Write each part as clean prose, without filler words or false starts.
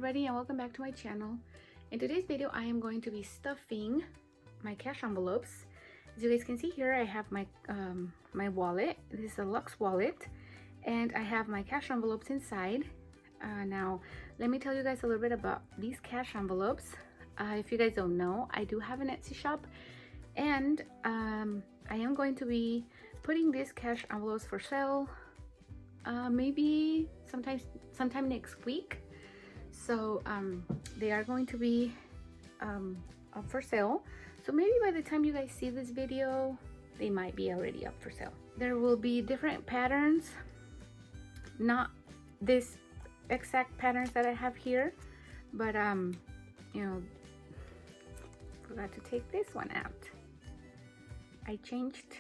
everybody, and welcome back to my channel. In today's video I am going to be stuffing my cash envelopes. As you guys can see here, I have my my wallet. This is a Lux wallet, and I have my cash envelopes inside. Now let me tell you guys a little bit about these cash envelopes. If you guys don't know, I do have an Etsy shop, and I am going to be putting these cash envelopes for sale maybe sometime next week. So they are going to be up for sale, so maybe by the time you guys see this video they might be already up for sale. There will be different patterns, not this exact patterns that I have here, but you know, forgot to take this one out. I changed.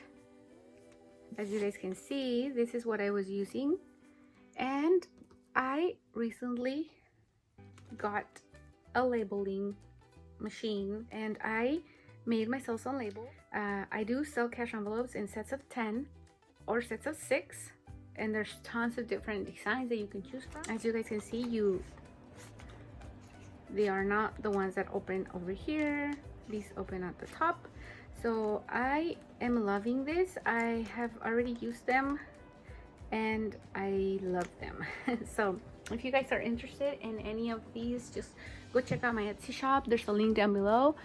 As you guys can see, this is what I was using, and I recently got a labeling machine and I made myself some labels. I do sell cash envelopes in sets of 10 or sets of 6, and there's tons of different designs that you can choose from. As you guys can see, they are not the ones that open over here. These open at the top. So I am loving this. I have already used them and I love them. So if you guys are interested in any of these, just go check out my Etsy shop. There's a link down below,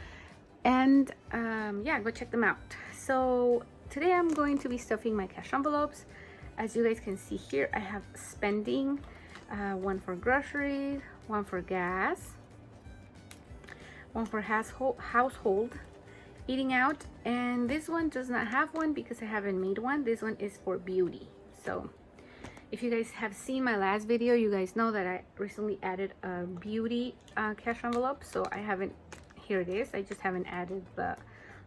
and yeah, go check them out. So today I'm going to be stuffing my cash envelopes. As you guys can see here, I have spending, one for groceries, one for gas, one for household, eating out, and this one does not have one because I haven't made one. This one is for beauty. So if you guys have seen my last video, you guys know that I recently added a beauty cash envelope. So I haven't, here it is, I just haven't added the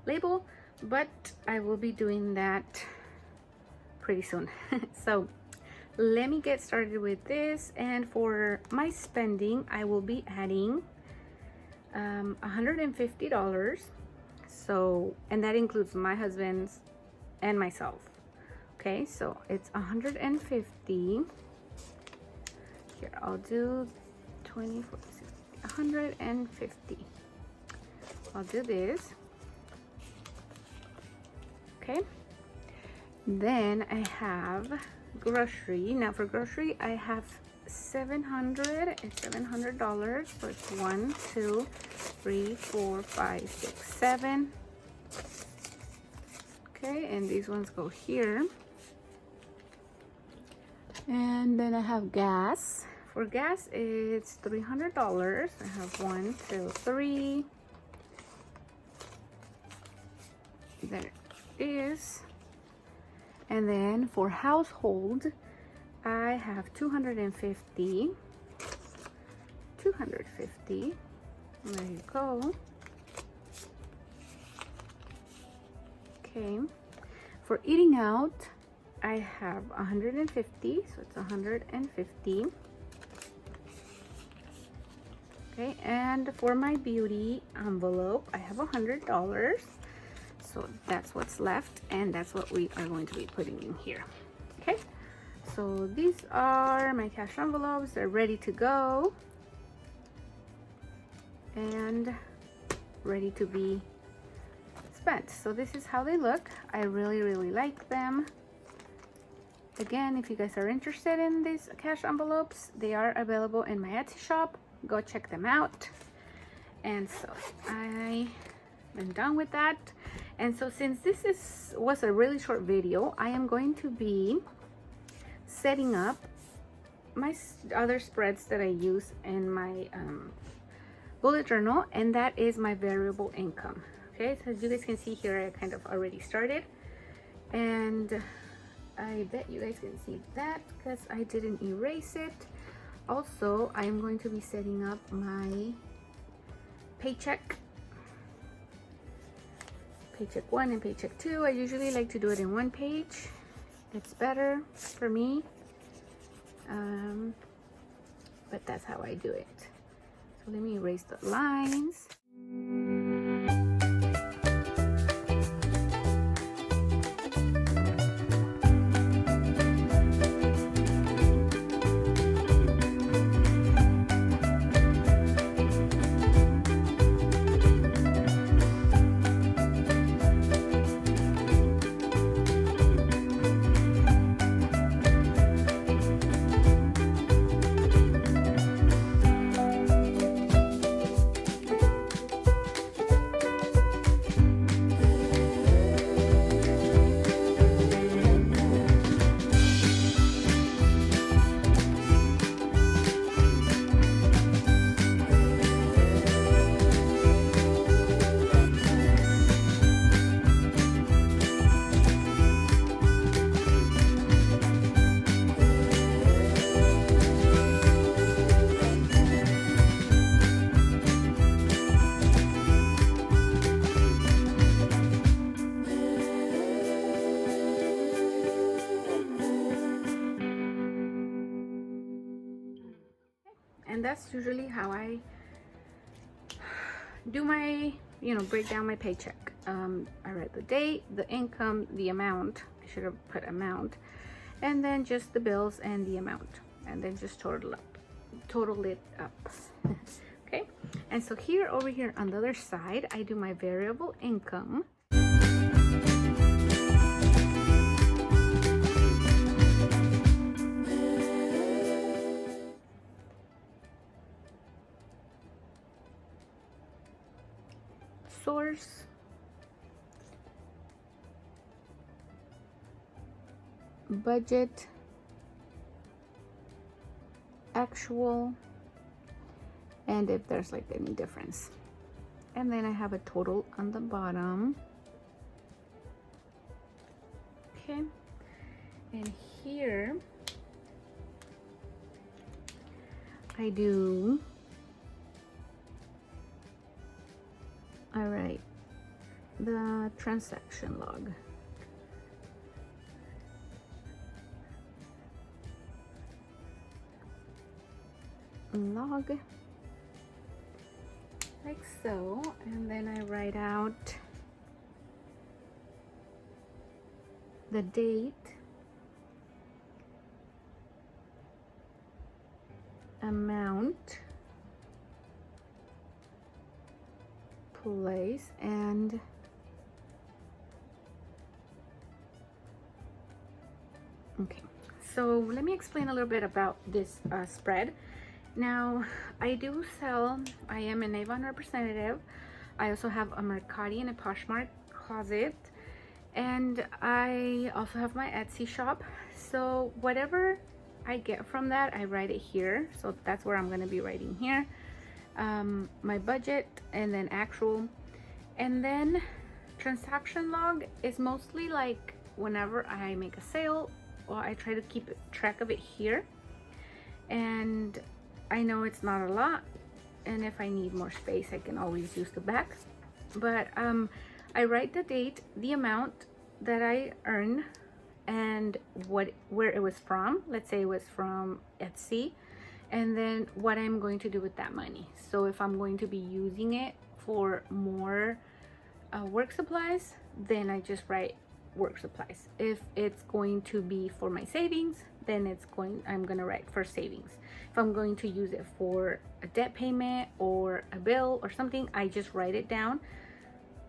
label, but I will be doing that pretty soon. So let me get started with this. And for my spending, I will be adding $150. So, and that includes my husband's and myself. Okay, so it's 150. Here, I'll do 24, 60, 150. I'll do this. Okay, then I have grocery. Now for grocery, I have $700. It's $700. So it's 1, 2, 3, 4, 5, 6, 7. Okay, and these ones go here. And then I have gas. For gas, it's $300. I have 1, 2, 3. There it is. And then for household, I have 250. 250. There you go. Okay. For eating out, I have 150, so it's 150. Okay, and for my beauty envelope, I have $100. So that's what's left, and that's what we are going to be putting in here. Okay, so these are my cash envelopes. They're ready to go and ready to be spent. So this is how they look. I really like them. Again, if you guys are interested in these cash envelopes, they are available in my Etsy shop. Go check them out. And so I am done with that. And so since this was a really short video, I am going to be setting up my other spreads that I use in my bullet journal, and that is my variable income. Okay, so as you guys can see here, I kind of already started, and I bet you guys can see that because I didn't erase it. Also, I am going to be setting up my paycheck 1 and paycheck 2. I usually like to do it in one page. It's better for me, but that's how I do it. So let me erase the lines. that's usually how I do my, break down my paycheck. I write the date, the income, the amount. I should have put amount, and then just the bills and the amount, and then just total it up. Okay, and so here, over here on the other side, I do my variable income. Source, budget, actual, and if there's like any difference. And then I have a total on the bottom. Okay, and here I do, all right, the transaction log. Like so, and then I write out the date, amount, place, and okay. So let me explain a little bit about this spread. Now, I do sell, I am an Avon representative. I also have a Mercati and a Poshmark closet, and I also have my Etsy shop. So whatever I get from that, I write it here. So that's where I'm going to be writing here. My budget, and then actual, and then transaction log is mostly like whenever I make a sale, or I try to keep track of it here. And I know it's not a lot, and if I need more space, I can always use the back. But I write the date, the amount that I earn, and where it was from. Let's say it was from Etsy, and then what I'm going to do with that money. So if I'm going to be using it for more work supplies, then I just write work supplies. If it's going to be for my savings, then I'm gonna write for savings. If I'm going to use it for a debt payment or a bill or something, I just write it down.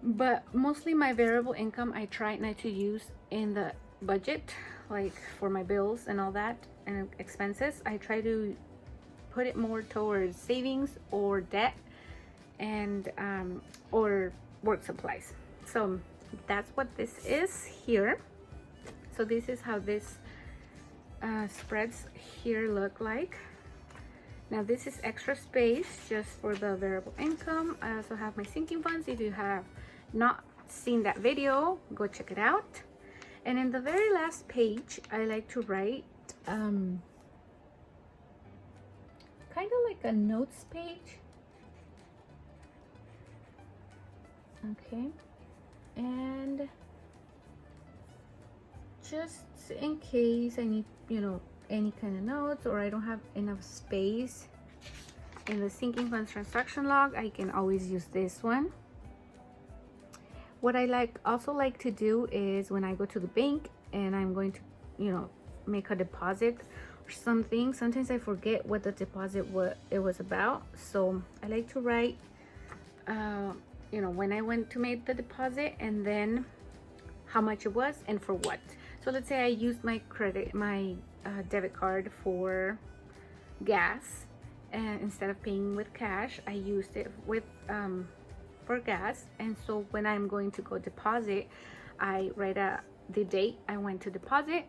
But mostly my variable income, I try not to use in the budget, like for my bills and all that and expenses. I try to put it more towards savings or debt and or work supplies. So that's what this is here. So this is how this spreads here look like. Now this is extra space just for the variable income. I also have my sinking funds. If you have not seen that video, go check it out. And in the very last page, I like to write kind of like a notes page. Okay, and just in case I need, any kind of notes, or I don't have enough space in the sinking funds transaction log, I can always use this one. What I also like to do is when I go to the bank and I'm going to, make a deposit or something, sometimes I forget what the deposit was about. So I like to write, when I went to make the deposit, and then how much it was and for what. So let's say I used my debit card for gas, and instead of paying with cash, I used it with for gas. And so when I'm going to go deposit, I write the date I went to deposit,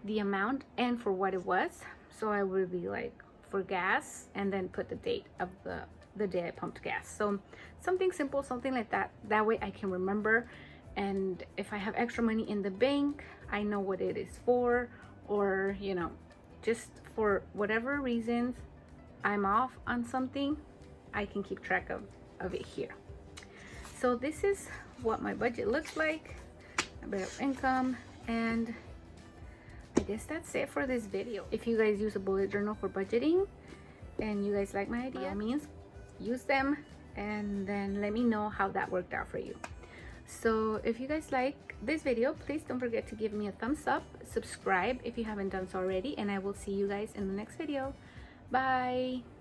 the amount, and for what it was. So I would be like for gas, and then put the date of the day I pumped gas. So something simple, something like that. That way I can remember, and if I have extra money in the bank, I know what it is for, or just for whatever reasons I'm off on something, I can keep track of it here. So this is what my budget looks like, a bit of income, and I guess that's it for this video. If you guys use a bullet journal for budgeting, and you guys like my idea, by all means use them, and then let me know how that worked out for you. So if you guys like this video, please don't forget to give me a thumbs up, subscribe if you haven't done so already, and I will see you guys in the next video. Bye.